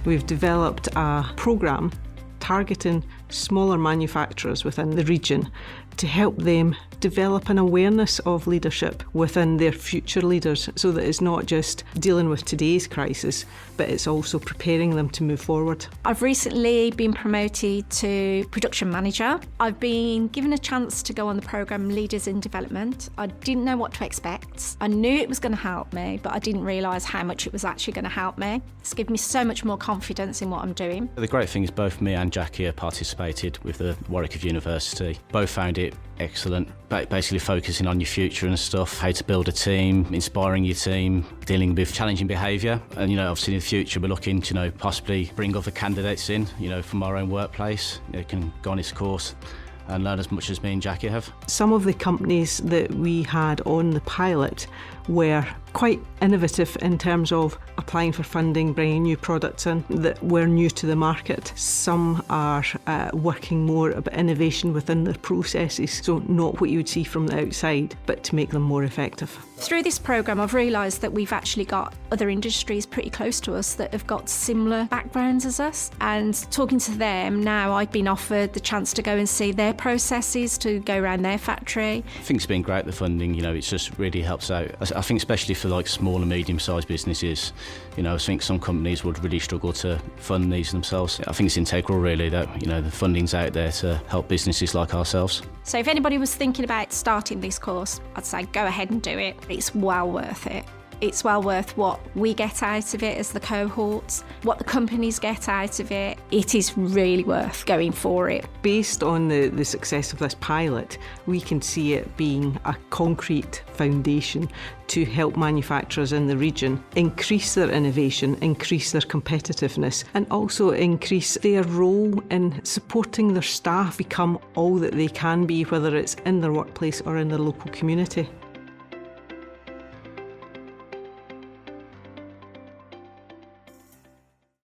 We've developed a programme targeting smaller manufacturers within the region to help them develop an awareness of leadership within their future leaders, so that it's not just dealing with today's crisis, but it's also preparing them to move forward. I've recently been promoted to production manager. I've been given a chance to go on the programme Leaders in Development. I didn't know what to expect. I knew it was going to help me, but I didn't realise how much it was actually going to help me. It's given me so much more confidence in what I'm doing. The great thing is both me and Jackie have participated with the Warwick University. Both found it excellent, basically focusing on your future and stuff, how to build a team, inspiring your team, dealing with challenging behaviour. And, obviously in the future we're looking to, possibly bring other candidates in, from our own workplace, can go on this course and learn as much as me and Jackie have. Some of the companies that we had on the pilot were quite innovative in terms of applying for funding, bringing new products in that were new to the market. Some are working more about innovation within their processes, so not what you would see from the outside, but to make them more effective. Through this programme, I've realised that we've actually got other industries pretty close to us that have got similar backgrounds as us. And talking to them now, I've been offered the chance to go and see their processes, to go around their factory. I think it's been great, the funding, it just really helps out. I think especially for small and medium-sized businesses, I think some companies would really struggle to fund these themselves. I think it's integral really that, the funding's out there to help businesses like ourselves. So if anybody was thinking about starting this course, I'd say go ahead and do it. It's well worth it. It's well worth what we get out of it as the cohorts, what the companies get out of it. It is really worth going for it. Based on the success of this pilot, we can see it being a concrete foundation to help manufacturers in the region increase their innovation, increase their competitiveness, and also increase their role in supporting their staff become all that they can be, whether it's in their workplace or in their local community.